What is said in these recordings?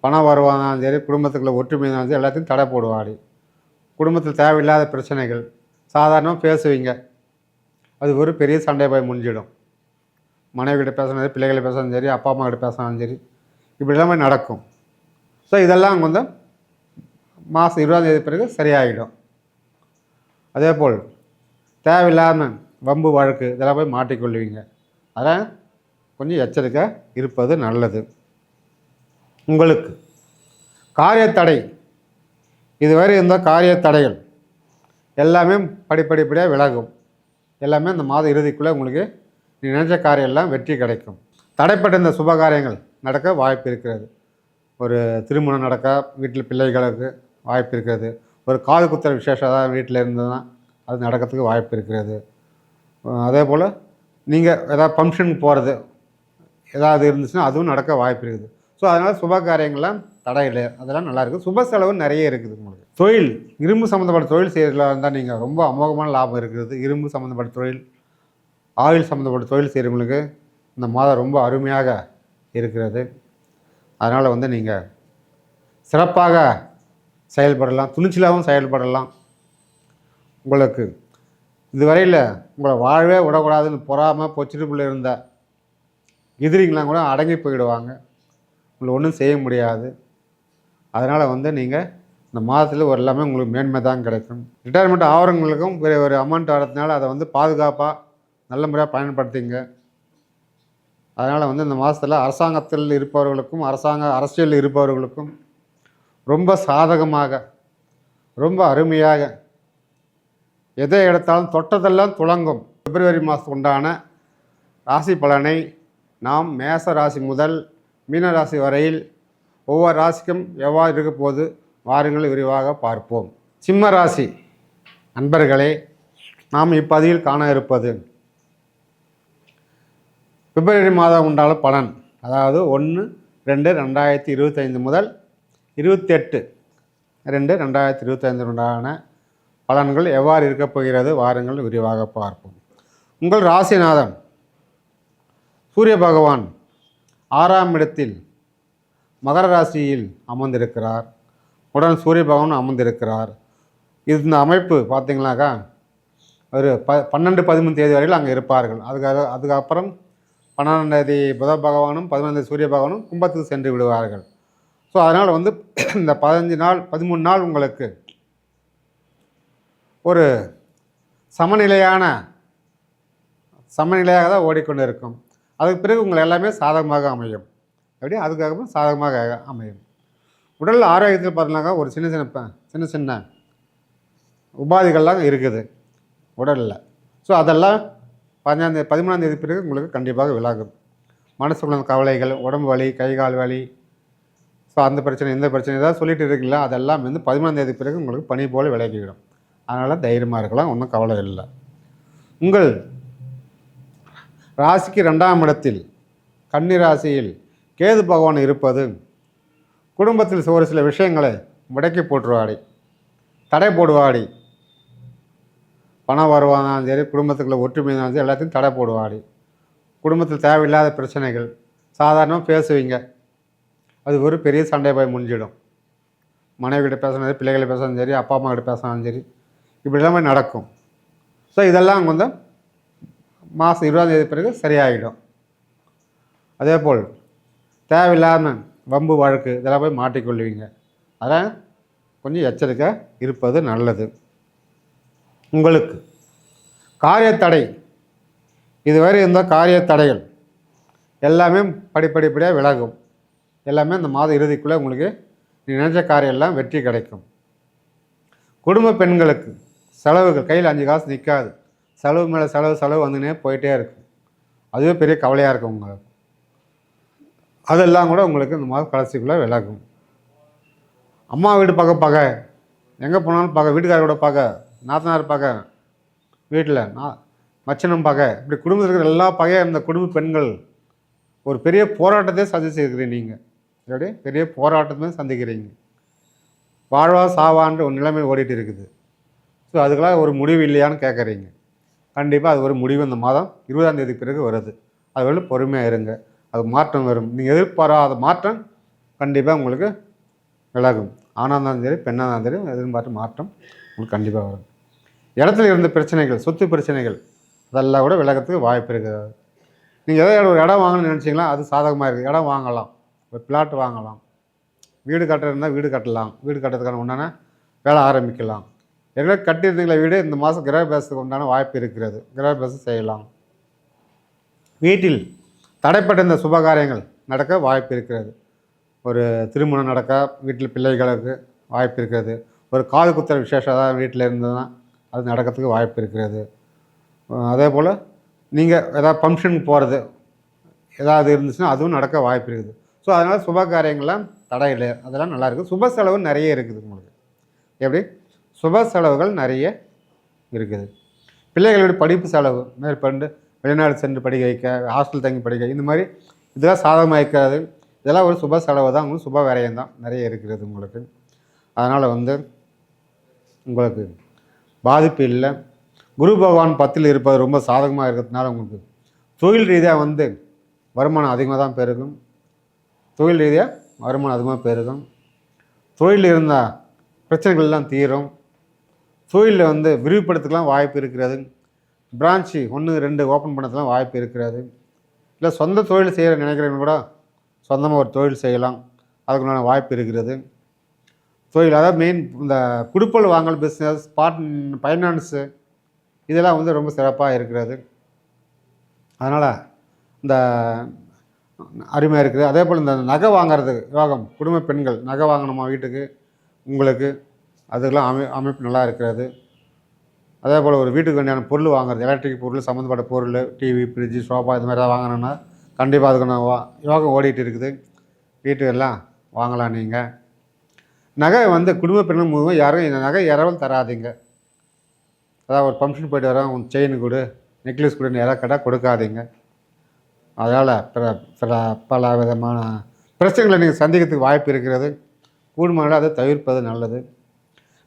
பணம் வருவானாலும் சரி, குடும்பத்துக்குள்ள ஒற்றுமை இருந்தாலும் சரி, எல்லாத்தையும் தடை போடுவாடி. குடும்பத்தில் தேவையில்லாத பிரச்சனைகள் சாதாரணமாக பேசுவீங்க, அது ஒரு பெரிய சண்டை போய் முடிஞ்சிடும். மனைவிகிட்ட பேசினாலும் சரி, பிள்ளைகளை பேசினாலும் சரி, அப்பா அம்மா கிட்ட பேசினாலும் சரி, இப்படி எல்லாமே நடக்கும். ஸோ இதெல்லாம் கொஞ்சம் மாதம் 20ஆம் தேதி பிறகு சரியாகிடும். அதே போல் தேவையில்லாமல் வம்பு வழக்கு இதெல்லாம் போய் மாட்டிக்கொள்வீங்க. அதான் கொஞ்சம் எச்சரிக்கை இருப்பது நல்லது. உங்களுக்கு காரியத்தடை, இதுவரை இருந்த காரியத்தடைகள் எல்லாமே படிப்படிப்படியாக விலகும். எல்லாமே இந்த மாத இறுதிக்குள்ளே உங்களுக்கு நீ நினைச்ச காரியம் எல்லாம் வெற்றி கிடைக்கும். தடைப்பட்ட இந்த சுப காரியங்கள் நடக்க வாய்ப்பு இருக்கிறது. ஒரு திருமணம் நடக்க, வீட்டில் பிள்ளைகளுக்கு வாய்ப்பு இருக்கிறது. ஒரு காது குத்துற விசேஷம் ஏதாவது வீட்டில் இருந்ததுன்னா அது நடக்கிறதுக்கு வாய்ப்பு இருக்கிறது. அதே போல் நீங்கள் ஏதாவது ஃபங்க்ஷனுக்கு போகிறது ஏதாவது இருந்துச்சுன்னா அதுவும் நடக்க வாய்ப்பு இருக்குது. ஸோ அதனால் சுப காரியங்கள்லாம் தடையில்லை, அதெல்லாம் நல்லாயிருக்கும். சுப செலவு நிறைய இருக்குது உங்களுக்கு. தொழில், இரும்பு சம்மந்தப்பட்ட தொழில் செய்கிறதா இருந்தால் நீங்கள் ரொம்ப அமோகமான லாபம் இருக்கிறது. இரும்பு சம்மந்தப்பட்ட தொழில், ஆயில் சம்மந்தப்பட்ட தொழில் செய்கிறவங்களுக்கு இந்த மாதம் ரொம்ப அருமையாக இருக்கிறது. அதனால் நீங்கள் சிறப்பாக செயல்படலாம், துணிச்சலாகவும் செயல்படலாம். உங்களுக்கு இதுவரையில் உங்களை வாழவே விடக்கூடாதுன்னு பொறாமல் பொச்சிட்டுக்குள்ளே இருந்த எதிரிங்களாம் கூட அடங்கி போயிடுவாங்க. உங்களை ஒன்றும் செய்ய முடியாது. அதனால் நீங்கள் இந்த மாதத்தில் ஒரு எல்லாமே உங்களுக்கு மேன்மை தான் கிடைக்கும். ரிட்டையர்மெண்ட் ஆகிறவங்களுக்கும் ஒரு அமௌண்ட் வரதுனால அதை பாதுகாப்பாக நல்ல முறையாக பயன்படுத்திங்க. அதனால் இந்த மாதத்தில் அரசாங்கத்தில் இருப்பவர்களுக்கும் அரசியலில் இருப்பவர்களுக்கும் ரொம்ப சாதகமாக, ரொம்ப அருமையாக, எதை எடுத்தாலும் தொட்டதெல்லாம் துளங்கும். பிப்ரவரி மாதத்துக்கு உண்டான ராசி பலனை நாம் மேச ராசி முதல் மீன ராசி வரையில் ஒவ்வொரு ராசிக்கும் எவ்வாறு இருக்க போது வாருங்கள் விரிவாக பார்ப்போம். சிம்ம ராசி நண்பர்களே, நாம் இப்பதிவில் காண இருப்பது பிப்ரவரி மாதம் உண்டான பலன். அதாவது 1/2/2025 முதல் 28/2/2025 உண்டான பலன்கள் எவ்வாறு இருக்கப் போகிறது வாருங்கள் விரிவாக பார்ப்போம். உங்கள் ராசிநாதன் சூரிய பகவான் 6ஆம் இடத்தில் மகர ராசியில் அமர்ந்திருக்கிறார். உடன் சூரிய பகவான் அமர்ந்திருக்கிறார். இந்த அமைப்பு பார்த்திங்கனாக்கா ஒரு 12-13 தேதி வரையில் அங்கே இருப்பார்கள். அதுக்கப்புறம் 12ஆம் தேதி புத பகவானும் 15ஆம் தேதி சூரிய பகவானும் கும்பத்துக்கு சென்று விடுவார்கள். ஸோ அதனால் இந்த 15 நாள் 13 நாள் உங்களுக்கு ஒரு சமநிலையாக தான் ஓடிக்கொண்டு இருக்கும். அதுக்கு பிறகு உங்களை எல்லாமே சாதகமாக அமையும். அப்படி அதுக்காக சாதகமாக அமையும். உடல் ஆரோக்கியத்தில் பார்த்தீங்கன்னாக்கா ஒரு சின்ன சின்ன உபாதிகள்லாம் இருக்குது உடலில். ஸோ அதெல்லாம் 13ஆம் தேதி பிறகு உங்களுக்கு கண்டிப்பாக விலகும். மனசுக்குள்ள கவலைகள், உடம்பு வலி, கை கால் வலி, ஸோ அந்த பிரச்சனை இந்த பிரச்சனை ஏதாவது சொல்லிட்டு இருக்கீங்களா, அதெல்லாம் 13ஆம் தேதி பிறகு உங்களுக்கு பனி போல் விலகிவிடும். அதனால் தைரியமாக இருக்கலாம், ஒன்றும் கவலை இல்லை. உங்கள் ராசிக்கு 2ஆம் இடத்தில் கன்னி ராசியில் கேது பகவான் இருப்பது குடும்பத்தில் ஒரு சில விஷயங்களை முடக்கி போட்டுருவாடி, தடை போடுவாடி. பணம் வருவானாலும் சரி, குடும்பத்துக்குள்ள ஒற்றுமை இருந்தாலும் சரி, எல்லாத்தையும் தடை போடுவாடி. குடும்பத்தில் தேவையில்லாத பிரச்சனைகள் சாதாரணமாக பேசுவீங்க, அது ஒரு பெரிய சண்டை போய் முடிஞ்சிடும். மனைவிகிட்ட பேசினாலும் சரி, பிள்ளைகளை பேசினாலும் சரி, அப்பா அம்மா கிட்ட பேசினாலும் சரி, இப்படி எல்லாமே நடக்கும். ஸோ இதெல்லாம் மாதம் 20ஆம் தேதி பிறகு சரியாகிடும். அதே போல் தேவையில்லாமல் வம்பு வழக்கு இதெல்லாம் போய் மாட்டிக்கொள்வீங்க. அதான் கொஞ்சம் எச்சரிக்கை இருப்பது நல்லது. உங்களுக்கு காரியத்தடை, இதுவரை இருந்த காரியத்தடைகள் எல்லாமே படிப்படிப்படியாக விலகும். எல்லாமே இந்த மாத இறுதிக்குள்ளே உங்களுக்கு நீ நினைச்ச காரியம் எல்லாம் வெற்றி கிடைக்கும். குடும்ப பெண்களுக்கு செலவுகள் கையில் 5 காசு நிற்காது. செலவு மேலே செலவு வந்துனே போயிட்டே இருக்கும். அதுவே பெரிய கவலையாக இருக்கும் உங்களுக்கு. அதெல்லாம் கூட உங்களுக்கு இந்த மாதம் கடைசிக்குள்ளே விலகும். அம்மா வீடு பகை, எங்கே போனாலும் பகை, வீட்டுக்காரோட பகை, நாத்தனார் பகை, வீட்டில் மச்சனம் பகை, இப்படி குடும்பத்தில் இருக்கிற எல்லா பகையாக இருந்த குடும்ப பெண்கள் ஒரு பெரிய போராட்டத்தையே சந்திச்சிருக்கிறீங்க. நீங்கள் எப்படி பெரிய போராட்டமே சந்திக்கிறீங்க. வாழ்வா சாவான்ற ஒரு நிலைமை ஓடிட்டு இருக்குது. ஸோ அதுக்கெல்லாம் ஒரு முடிவு இல்லையான்னு கேட்குறீங்க. கண்டிப்பாக அது ஒரு முடிவு இந்த மாதம் 20ஆம் தேதி பிறகு வருது. அது பொறுமையாக இருங்க, அது மாற்றம் வரும். நீங்கள் எதிர்பாராத மாற்றம் கண்டிப்பாக உங்களுக்கு விலகும். ஆணாக இருந்தாலும் சரி பெண்ணாக இருந்தாலும் சரி எதிர்பார்த்து மாற்றம் உங்களுக்கு கண்டிப்பாக வரும். இடத்துல இருந்த பிரச்சனைகள், சொத்து பிரச்சனைகள் அதெல்லாம் கூட விலகிறதுக்கு வாய்ப்பு இருக்கிறது. நீங்கள் ஏதோ ஒரு இடம் வாங்கணும்னு நினச்சிங்களா, அது சாதகமாக இருக்குது. இடம் வாங்கலாம், ஒரு பிளாட் வாங்கலாம், வீடு கட்டுறதுனா வீடு கட்டலாம், வீடு கட்டுறதுக்கான உண்டான வேலை ஆரம்பிக்கலாம். ஏற்கனவே கட்டியிருந்தீங்களா வீடு, இந்த மாதம் கிரக பேசத்துக்கு உண்டான வாய்ப்பு இருக்கிறது, கிரக பேசம் செய்யலாம். வீட்டில் தடைப்பட்ட இந்த சுபகாரியங்கள் நடக்க வாய்ப்பு இருக்கிறது. ஒரு திருமணம் நடக்க, வீட்டில் பிள்ளைகளுக்கு வாய்ப்பு இருக்கிறது. ஒரு காது குத்துற விசேஷம் ஏதாவது வீட்டில் இருந்ததுன்னா அது நடக்கிறதுக்கு வாய்ப்பு இருக்கிறது. அதே போல் நீங்கள் ஏதாவது ஃபங்க்ஷனுக்கு போகிறது ஏதாவது இருந்துச்சுன்னா அதுவும் நடக்க வாய்ப்பு இருக்குது. ஸோ அதனால் சுப காரியங்கள்லாம் தடை இல்லை, அதெல்லாம் நல்லாயிருக்குது. சுப செலவு நிறைய இருக்குது உங்களுக்கு. எப்படி சுப செலவுகள் நிறைய இருக்குது. பிள்ளைகளுடைய படிப்பு செலவு மேற்கொண்டு வெளிநாடு சென்று படிக்க வைக்க, ஹாஸ்டல் தங்கி படிக்க, இந்த மாதிரி இதெல்லாம் சாதகமாக இருக்கிறது. இதெல்லாம் ஒரு சுப செலவு தான், உங்களுக்கு சுப விரயம் தான் நிறைய இருக்கிறது உங்களுக்கு. அதனால் உங்களுக்கு பாதிப்பு இல்லை. குரு பகவான் 10ல் இருப்பது ரொம்ப சாதகமாக இருக்கிறதுனால உங்களுக்கு தொழில் ரீதியாக வருமானம் அதிகமாக தான் பெருகும். தொழில் ரீதியாக வருமானம் அதிகமாக பெருகும். தொழிலில் இருந்த பிரச்சனைகள்லாம் தீரும். தொழிலில் விரிவுபடுத்துக்கலாம் வாய்ப்பு இருக்கிறது. பிரான்ச்சு 1, 2 ஓப்பன் பண்ணதுலாம் வாய்ப்பு இருக்கிறது. இல்லை சொந்த தொழில் செய்கிற நினைக்கிறவங்க கூட சொந்தமாக ஒரு தொழில் செய்யலாம், அதுக்குண்டான வாய்ப்பு இருக்கிறது. தொழில் அதாவது மெயின் இந்த குடுப்பல் வாங்கல் பிஸ்னஸ், ஃபைனான்ஸு இதெல்லாம் ரொம்ப சிறப்பாக இருக்கிறது. அதனால் இந்த அருமையாக இருக்குது. அதே போல் இந்த நகை வாங்கிறது யோகம், குடும்ப பெண்கள் நகை வாங்கணுமா வீட்டுக்கு உங்களுக்கு, அதுக்கெல்லாம் அமைப்பு நல்லா இருக்கிறது. அதே போல் ஒரு வீட்டுக்கு வேண்டியான பொருள் வாங்குறது, எலக்ட்ரிக் பொருள் சம்மந்தப்பட்ட பொருள், டிவி, ஃப்ரிட்ஜு, சோஃபா இது மாதிரி ஏதாவது வாங்கினோன்னா கண்டிப்பாக அதுக்கான யோகம் ஓடிட்டு இருக்குது. வீட்டுக்கெல்லாம் வாங்கலாம். நீங்கள் நகை குடும்ப பெண்கள் மூலமாக யாரும் இந்த நகை இரவல் தராதிங்க. அதாவது ஒரு ஃபங்க்ஷன் போய்ட்டு வரோம், செயின் கொடு, நெக்லஸ் கொடுன்னு யாராவது கேட்டால் கொடுக்காதீங்க. அதனால் பல விதமான பிரச்சனைகளை நீங்கள் சந்திக்கிறதுக்கு வாய்ப்பு இருக்கிறது. கூடுமான அதை தவிர்ப்பது நல்லது.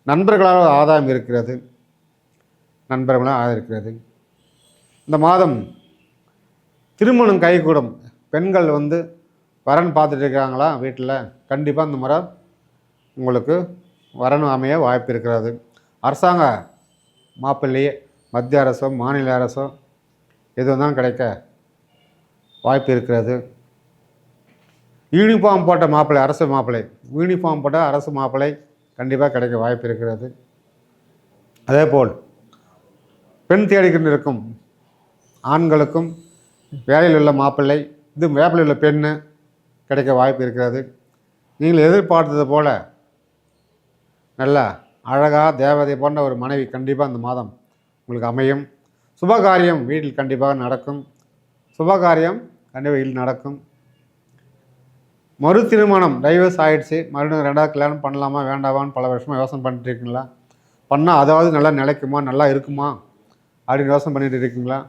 நண்பர்களால் ஆதாயம் இருக்கிறது, நண்பர்களால் ஆதாயம் இருக்கிறது. இந்த மாதம் திருமணம் கைகூடும். பெண்கள் வரன் பார்த்துட்டு இருக்கிறாங்களா வீட்டில், கண்டிப்பாக இந்த முறை உங்களுக்கு வரன் அமைய வாய்ப்பு இருக்கிறது. அரசாங்க மாப்பிள்ளையே மத்திய அரசோ மாநில அரசோ எது வந்தாலும் கிடைக்க வாய்ப்பு இருக்கிறது. யூனிஃபார்ம் போட்ட மாப்பிள்ளை, அரசு மாப்பிள்ளை, யூனிஃபார்ம் போட்ட அரசு மாப்பிள்ளை கண்டிப்பாக கிடைக்க வாய்ப்பு இருக்கிறது. அதே போல் பெண் தேடிக்கொண்டு இருக்கும் ஆண்களுக்கும் வேலையில் உள்ள மாப்பிள்ளை, வேப்பில் உள்ள பெண்ணு கிடைக்க வாய்ப்பு இருக்கிறது. நீங்கள் எதிர்பார்த்தது போல் நல்லா அழகாக தேவதை போன்ற ஒரு மனைவி கண்டிப்பாக இந்த மாதம் உங்களுக்கு அமையும். சுபகாரியம் வீட்டில் கண்டிப்பாக நடக்கும். சுபகாரியம் கண்டிப்பாக வீட்டில் நடக்கும். மறு திருமணம் டைவர்ஸ் ஆகிடுச்சு, மறுபடியும் 2வது கல்யாணம் பண்ணலாமா வேண்டாமான்னு பல வருஷமாக யோசனை பண்ணிட்டு இருக்கீங்களா? பண்ணால் அதாவது நல்லா நிலைக்குமா, நல்லா இருக்குமா அப்படின்னு யோசனை பண்ணிட்டு இருக்கீங்களா?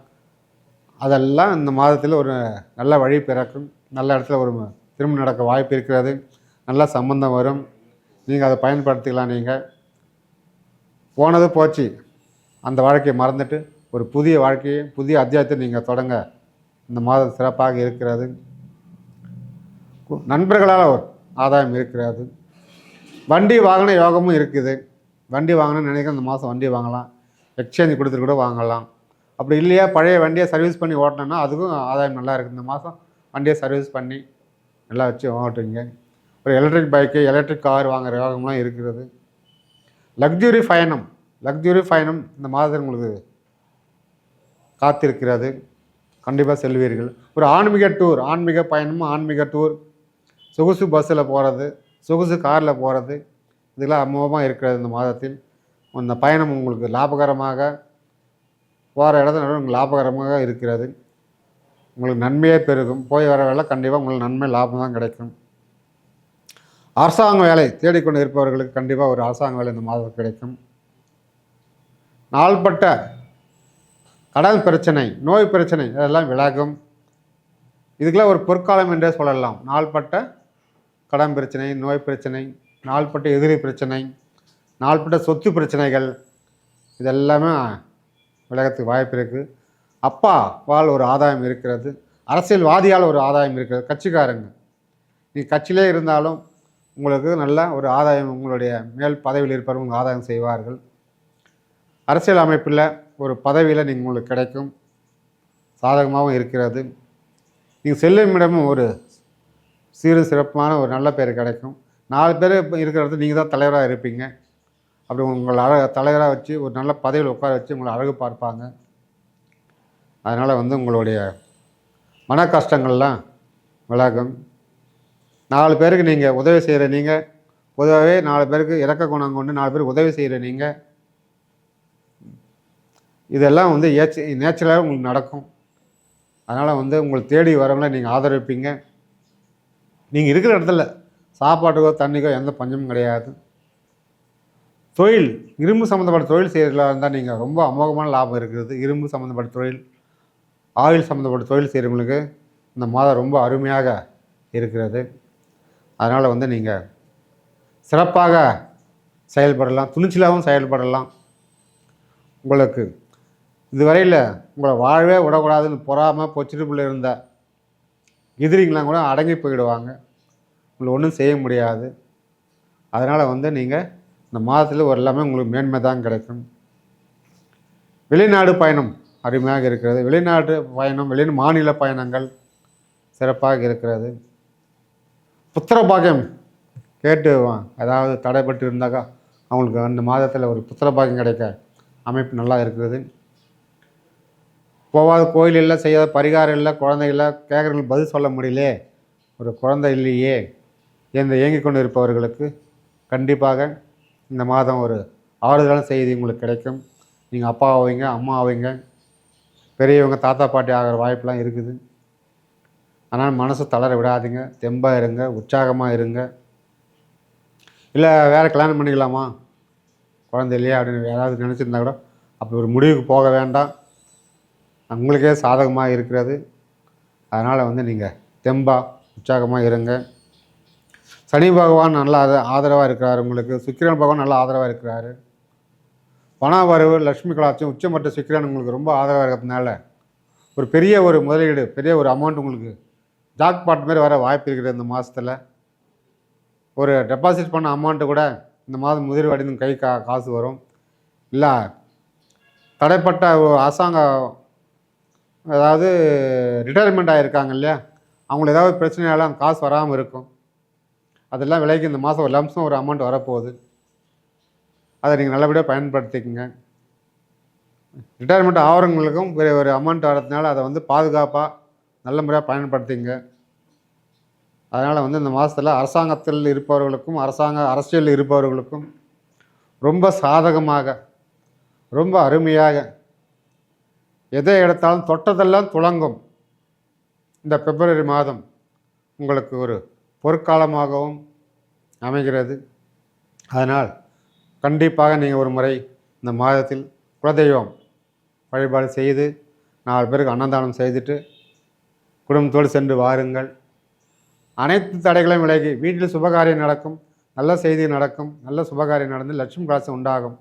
அதெல்லாம் இந்த மாதத்தில் ஒரு நல்ல வழி பிறக்கும். நல்ல இடத்துல ஒரு திருமணம் நடக்க வாய்ப்பு இருக்கிறது. நல்ல சம்பந்தம் வரும். நீங்கள் அதை பயன்படுத்திக்கலாம். நீங்கள் போனது போச்சு, அந்த வாழ்க்கையை மறந்துட்டு ஒரு புதிய வாழ்க்கையை, புதிய அத்தியாயத்தை நீங்கள் தொடங்க இந்த மாதம் சிறப்பாக இருக்கிறது. நண்பர்களால் ஒரு ஆதாயம் இருக்கிறது. வண்டி வாகன யோகமும் இருக்குது. வண்டி வாங்கணும்னு நினைக்கிற இந்த மாதம் வண்டி வாங்கலாம். எக்ஸ்சேஞ்ச் கொடுத்துட்டு கூட வாங்கலாம். அப்படி இல்லையா பழைய வண்டியை சர்வீஸ் பண்ணி ஓட்டினோன்னா அதுக்கும் ஆதாயம் நல்லா இருக்குது. இந்த மாதம் வண்டியை சர்வீஸ் பண்ணி நல்லா வச்சு ஓட்டுங்க. ஒரு எலக்ட்ரிக் பைக்கு, எலக்ட்ரிக் கார் வாங்குகிற யோகம்லாம் இருக்கிறது. லக்ஸுரி பயணம் இந்த மாதத்தில் உங்களுக்கு காத்திருக்கிறது. கண்டிப்பாக செல்வீர்கள். ஒரு ஆன்மீக டூர், ஆன்மீக பயணம், ஆன்மீக டூர், சொகுசு பஸ்ஸில் போகிறது, சொகுசு காரில் போகிறது, இதெல்லாம் அமோகமாக இருக்கிறது. இந்த மாதத்தில் அந்த பயணம் உங்களுக்கு லாபகரமாக போகிற இடத்துல உங்களுக்கு லாபகரமாக இருக்கிறது. உங்களுக்கு நன்மையே பெருகும். போய் வர வேலை கண்டிப்பாக உங்களுக்கு நன்மை லாபம் தான் கிடைக்கும். அரசாங்க வேலை தேடிக்கொண்டு இருப்பவர்களுக்கு கண்டிப்பாக ஒரு அரசாங்க வேலை இந்த மாதம் கிடைக்கும். நாள்பட்ட கடன் பிரச்சனை, நோய் பிரச்சனை இதெல்லாம் விலகும். இதுக்கெல்லாம் ஒரு பொற்காலம் என்றே சொல்லலாம். நாள்பட்ட கடன் பிரச்சனை, நோய் பிரச்சனை, நாள்பட்ட எதிரி பிரச்சனை, நாள்பட்ட சொத்து பிரச்சனைகள் இதெல்லாமே விலகத்துக்கு வாய்ப்பு இருக்குது. அப்பாவால் ஒரு ஆதாயம் இருக்கிறது. அரசியல்வாதியால் ஒரு ஆதாயம் இருக்கிறது. கட்சிக்காரங்க நீங்கள் கட்சியிலே இருந்தாலும் உங்களுக்கு நல்ல ஒரு ஆதாயம், உங்களுடைய மேல் பதவியில் இருப்பவர்கள் ஆதாயம் செய்வார்கள். அரசியல் அமைப்பில் ஒரு பதவியில் நீங்கள் உங்களுக்கு கிடைக்கும், சாதகமாகவும் இருக்கிறது. நீங்கள் செல்லும் இடமும் ஒரு சீரும் சிறப்பான ஒரு நல்ல பேர் கிடைக்கும். 4 பேர் இருக்கிறது நீங்கள் தான் தலைவராக இருப்பீங்க. அப்படி உங்களை தலைவராக வச்சு ஒரு நல்ல பதவியில் உட்கார வச்சு உங்களை அழகு பார்ப்பாங்க. அதனால் உங்களுடைய மன கஷ்டங்கள்லாம் விலகும். 4 பேருக்கு நீங்கள் உதவி செய்கிற நீங்கள், பொதுவாகவே 4 பேருக்கு இறக்க குணம் கொண்டு 4 பேருக்கு உதவி செய்கிற நீங்கள், இதெல்லாம் நேச்சுரலாக உங்களுக்கு நடக்கும். அதனால் உங்களை தேடி வரவங்களை நீங்கள் ஆதரிப்பீங்க. நீங்கள் இருக்கிற இடத்துல சாப்பாட்டுக்கோ தண்ணிக்கோ எந்த பஞ்சமும் கிடையாது. தொழில், இரும்பு சம்மந்தப்பட்ட தொழில் செய்கிறதா இருந்தால் நீங்கள் ரொம்ப அமோகமான லாபம் இருக்கிறது. இரும்பு சம்மந்தப்பட்ட தொழில், ஆயில் சம்மந்தப்பட்ட தொழில் செய்கிறவங்களுக்கு இந்த மாதம் ரொம்ப அருமையாக இருக்கிறது. அதனால் நீங்கள் சிறப்பாக செயல்படலாம், துணிச்சலாகவும் செயல்படலாம். உங்களுக்கு இதுவரையில் உங்களை வாழவே விடக்கூடாதுன்னு பொறாமல் பொச்சிட்டுக்குள்ளே இருந்த எதிரிங்களாம் கூட அடங்கி போயிடுவாங்க. உங்களை ஒன்றும் செய்ய முடியாது. அதனால் நீங்கள் இந்த மாதத்தில் ஒரு எல்லாமே உங்களுக்கு மேன்மை தான் கிடைக்கும். வெளிநாடு பயணம் அருமையாக இருக்கிறது. வெளிநாட்டு பயணம், மாநில பயணங்கள் சிறப்பாக இருக்கிறது. புத்திர பாக்கியம் கேட்டு அதாவது தடைப்பட்டு இருந்தாக்கா அவங்களுக்கு அந்த மாதத்தில் ஒரு புத்திர பாக்கியம் கிடைக்க அமைப்பு நல்லா இருக்கிறது. போகாத கோயில் இல்லை, செய்யாத பரிகாரம் இல்லை, குழந்தை இல்லை, கேட்குறவங்களுக்கு பதில் சொல்ல முடியலையே, ஒரு குழந்தை இல்லையே என்று இயங்கிக் கொண்டு இருப்பவர்களுக்கு கண்டிப்பாக இந்த மாதம் ஒரு ஆறுதலான செய்தி உங்களுக்கு கிடைக்கும். நீங்கள் அப்பா ஆவீங்க, அம்மா ஆவீங்க, பெரியவங்க தாத்தா பாட்டி ஆகிற வாய்ப்பெலாம் இருக்குது. ஆனால் மனசு தளர விடாதீங்க, தெம்பாக இருங்க, உற்சாகமாக இருங்க. இல்லை வேறு கல்யாணம் பண்ணிக்கலாமா, குழந்தை இல்லையா அப்படின்னு யாராவது நினச்சிருந்தா கூட அப்படி ஒரு முடிவுக்கு போக வேண்டாம். உங்களுக்கே சாதகமாக இருக்கிறது. அதனால் நீங்கள் தெம்பாக உற்சாகமாக இருங்க. சனி பகவான் நல்லா ஆதரவாக இருக்கிறார் உங்களுக்கு. சுக்கிரன் பகவான் நல்லா ஆதரவாக இருக்கிறாரு. பண வரவு, லட்சுமி கலாச்சாரம், உச்சமற்ற சுக்கிரன் உங்களுக்கு ரொம்ப ஆதரவாக இருக்கிறதுனால ஒரு பெரிய ஒரு முதலீடு, பெரிய ஒரு அமௌண்ட் உங்களுக்கு ஜாக்பாட் மாரி வர வாய்ப்பு இருக்கிறது. இந்த மாதத்தில் ஒரு டெபாசிட் பண்ண அமௌண்ட்டு கூட இந்த மாதம் முதலீடு அடைந்து கை காசு வரும். இல்லை தடைப்பட்ட அரசாங்க அதாவது ரிட்டையர்மெண்ட் ஆகியிருக்காங்க இல்லையா, அவங்களுக்கு ஏதாவது பிரச்சனையால அந்த காசு வராமல் இருக்கும். அதெல்லாம் விலைக்கு இந்த மாதம் ஒரு லம்சம் ஒரு அமௌண்ட் வரப்போகுது. அதை நீங்கள் நல்லபடியாக பயன்படுத்திக்கங்க. ரிட்டையர்மெண்ட் ஆகிறவங்களுக்கும் பெரிய ஒரு அமௌண்ட் வரதுனால அதை பாதுகாப்பாக நல்ல முறையாக பயன்படுத்திங்க. அதனால் இந்த மாதத்தில் அரசாங்கத்தில் இருப்பவர்களுக்கும் அரசியலில் இருப்பவர்களுக்கும் ரொம்ப சாதகமாக, ரொம்ப அருமையாக, எதை எடுத்தாலும் தொட்டதெல்லாம் துளங்கும். இந்த பிப்ரவரி மாதம் உங்களுக்கு ஒரு பொற்காலமாகவும் அமைகிறது. அதனால் கண்டிப்பாக நீங்கள் ஒரு முறை இந்த மாதத்தில் குலதெய்வம் வழிபாடு செய்து 4 பேருக்கு அன்னதானம் செய்துட்டு குடும்பத்தோடு சென்று வாருங்கள். அனைத்து தடைகளையும் விலகி வீட்டில் சுபகாரியம் நடக்கும், நல்ல செய்தி நடக்கும், நல்ல சுபகாரியம் நடந்து லட்சுமி கலாசம் உண்டாகும்.